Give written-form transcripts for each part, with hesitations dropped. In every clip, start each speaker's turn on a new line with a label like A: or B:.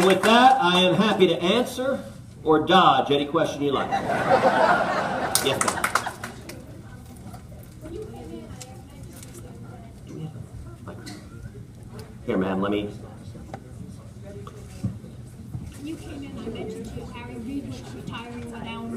A: And with that, I am happy to answer or dodge any question you like. Yes, ma'am. Here, ma'am, let me...
B: You came in, I mentioned to you, Harry Reid was retiring without money.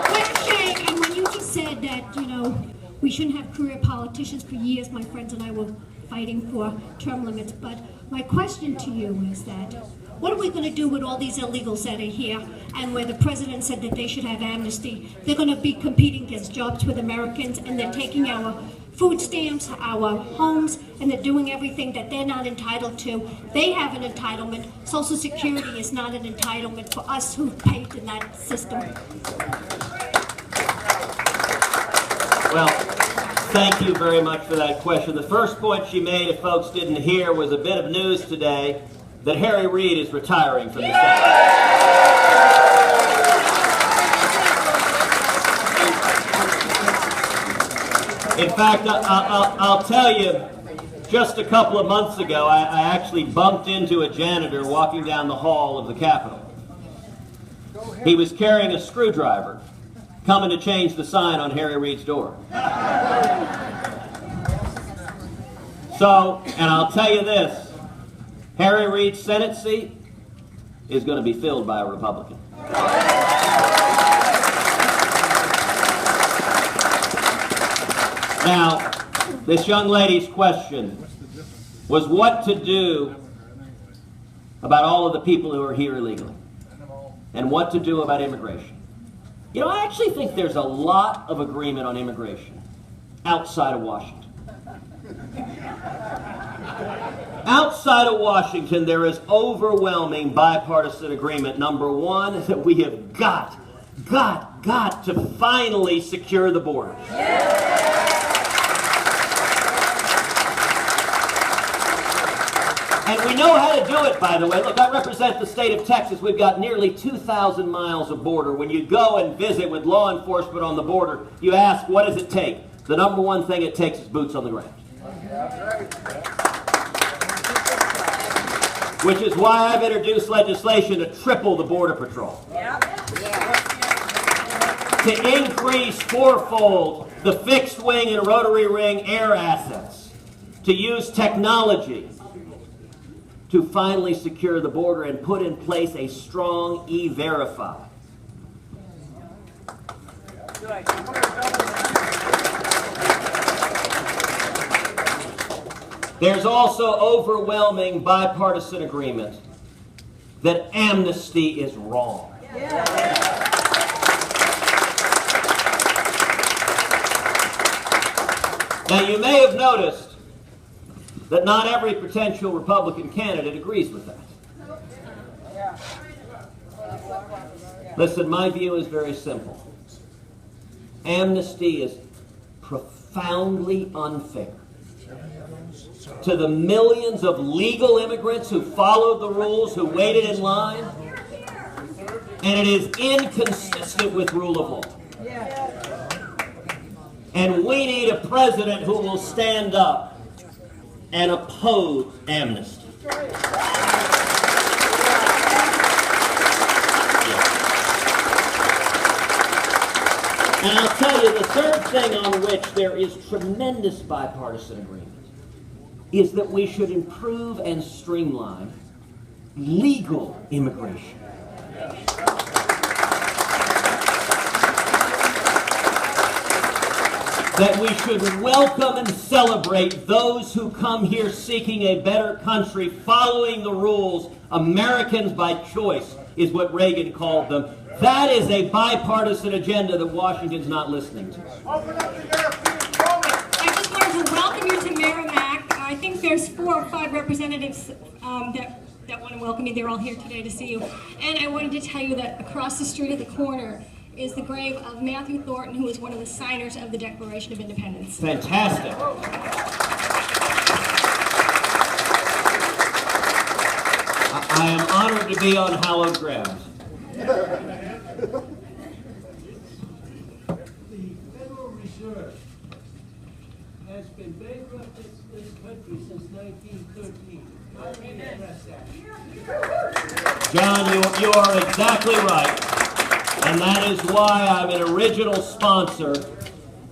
B: What a shame. And when you just said that, you know, we shouldn't have career politicians, for years my friends and I were fighting for term limits. But my question to you is that, what are we going to do with all these illegals that are here, and where the president said that they should have amnesty? They're going to be competing against jobs with Americans, and they're taking our food stamps, our homes, and they're doing everything that they're not entitled to. They have an entitlement. Social Security is not an entitlement for us who paid in that system.
A: Well, thank you very much for that question. The first point she made, if folks didn't hear, was a bit of news today that Harry Reid is retiring from the Senate. In fact, I'll tell you, just a couple of months ago, I actually bumped into a janitor walking down the hall of the Capitol. He was carrying a screwdriver, coming to change the sign on Harry Reid's door. So, and I'll tell you this, Harry Reid's Senate seat is going to be filled by a Republican. Now, this young lady's question was what to do about all of the people who are here illegally, and what to do about immigration. You know, I actually think there's a lot of agreement on immigration outside of Washington. Outside of Washington, there is overwhelming bipartisan agreement. Number one, that we have got to finally secure the border. And we know how to do it, by the way. Look, I represent the state of Texas. We've got nearly 2,000 miles of border. When you go and visit with law enforcement on the border, you ask, what does it take? The number one thing it takes is boots on the ground. Which is why I've introduced legislation to triple the Border Patrol. To increase fourfold the fixed wing and rotary wing air assets. To use technology to finally secure the border and put in place a strong E-Verify. There's also overwhelming bipartisan agreement that amnesty is wrong. Now, you may have noticed that not every potential Republican candidate agrees with that. Listen, my view is very simple. Amnesty is profoundly unfair to the millions of legal immigrants who followed the rules, who waited in line, and it is inconsistent with rule of law. And we need a president who will stand up and oppose amnesty. And I'll tell you, the third thing on which there is tremendous bipartisan agreement is that we should improve and streamline legal immigration. That we should welcome and celebrate those who come here seeking a better country, following the rules. Americans by choice is what Reagan called them. That is a bipartisan agenda that Washington's not listening to.
B: I just wanted to welcome you to Merrimack. I think there's 4 or 5 representatives that want to welcome you. They're all here today to see you. And I wanted to tell you that across the street at the corner is the grave of Matthew Thornton, who was one of the signers of the Declaration of Independence.
A: Fantastic. I am honored to be on hallowed ground.
C: The Federal Reserve has been bankrupt in this country since 1913. How can you address that?
A: are exactly right. And that is why I'm an original sponsor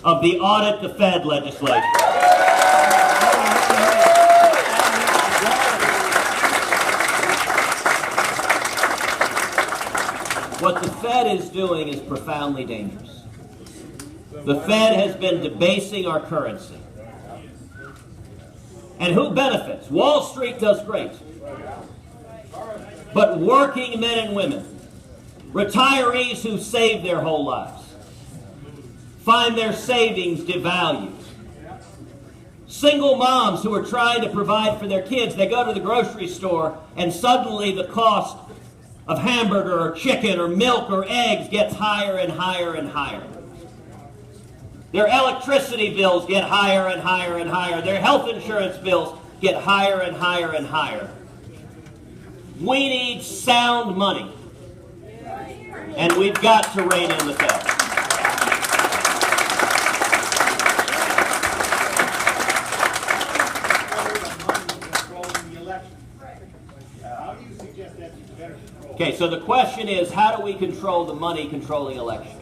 A: of the Audit the Fed legislation. What the Fed is doing is profoundly dangerous. The Fed has been debasing our currency. And who benefits? Wall Street does great. But working men and women, retirees who save their whole lives, find their savings devalued. Single moms who are trying to provide for their kids, they go to the grocery store and suddenly the cost of hamburger or chicken or milk or eggs gets higher and higher and higher. Their electricity bills get higher and higher and higher. Their health insurance bills get higher and higher and higher. We need sound money. And we've got to rein in the Fed. Okay, so the question is, how do we control the money controlling elections?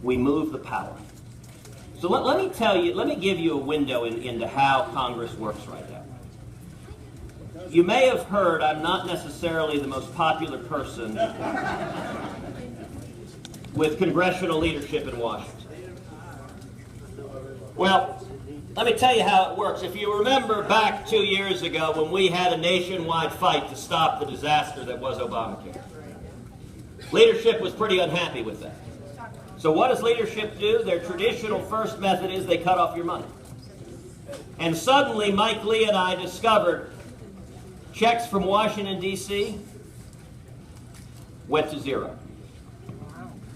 A: We move the power. So let me tell you, let me give you a window into how Congress works right now. You may have heard I'm not necessarily the most popular person with congressional leadership in Washington. Well, let me tell you how it works. If you remember back 2 years ago when we had a nationwide fight to stop the disaster that was Obamacare, leadership was pretty unhappy with that. So what does leadership do? Their traditional first method is they cut off your money. And suddenly Mike Lee and I discovered checks from Washington, D.C. went to zero.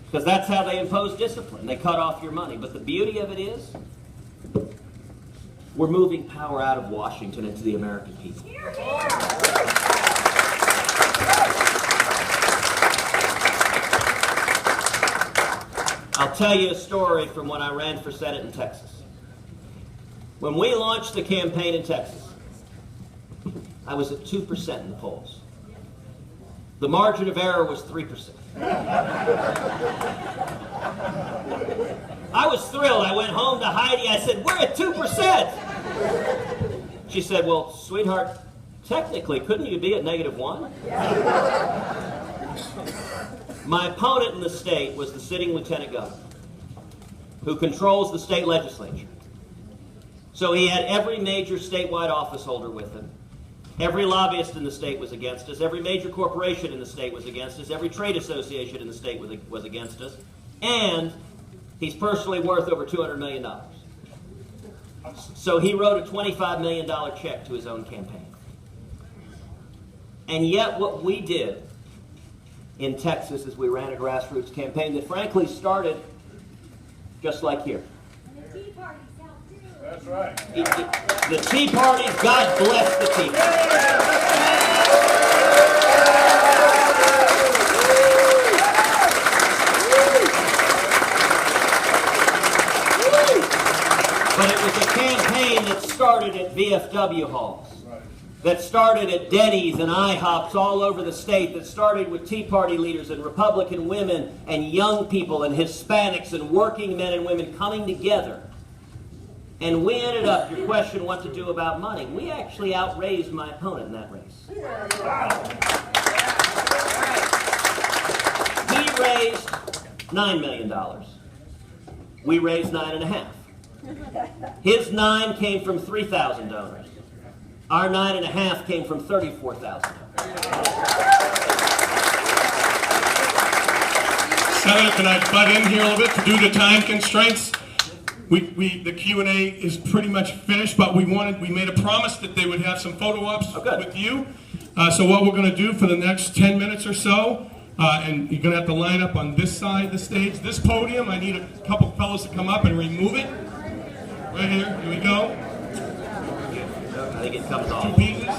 A: Because that's how they impose discipline. They cut off your money. But the beauty of it is, we're moving power out of Washington into the American people. I'll tell you a story from when I ran for Senate in Texas. When we launched the campaign in Texas, I was at 2% in the polls. The margin of error was 3%. I was thrilled. I went home to Heidi. I said, we're at 2%. She said, well, sweetheart, technically, couldn't you be at -1? My opponent in the state was the sitting lieutenant governor, who controls the state legislature. So he had every major statewide office holder with him. Every lobbyist in the state was against us. Every major corporation in the state was against us. Every trade association in the state was against us. And he's personally worth over $200 million. So he wrote a $25 million check to his own campaign. And yet what we did in Texas is we ran a grassroots campaign that frankly started just like here.
D: And the Tea Party sounds too.
C: That's right.
A: The Tea Party, God bless the Tea Party. But it was a campaign that started at VFW halls, that started at Denny's and IHOPs all over the state, that started with Tea Party leaders and Republican women and young people and Hispanics and working men and women coming together. And we ended up, your question, what to do about money, we actually outraised my opponent in that race. He raised $9 million. We raised $9.5. His 9 came from 3,000 donors. Our 9.5 came from 34,000.
E: Senator, can I butt in here a little bit due to time constraints? The Q&A is pretty much finished, but we made a promise that they would have some photo ops with you. So what we're going to do for the next 10 minutes or so, and you're going to have to line up on this side of the stage, this podium. I need a couple fellows to come up and remove it. Right here. Here we go.
A: I think it comes off.
E: 2 pieces.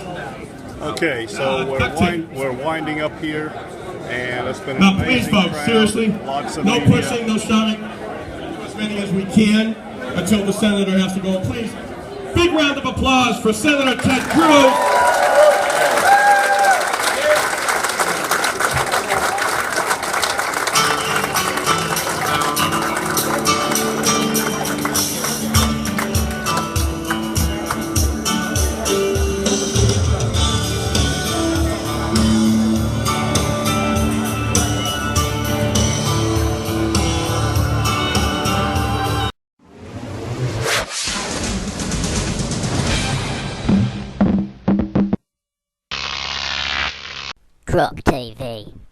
F: Okay, so we're winding up here, and it's been an
E: Now, please,
F: amazing
E: folks,
F: crowd.
E: seriously,
F: Lots of
E: no
F: media.
E: pushing, no shoving. Do as many as we can until the senator has to go. Please, big round of applause for Senator Ted Cruz.
G: Croc TV.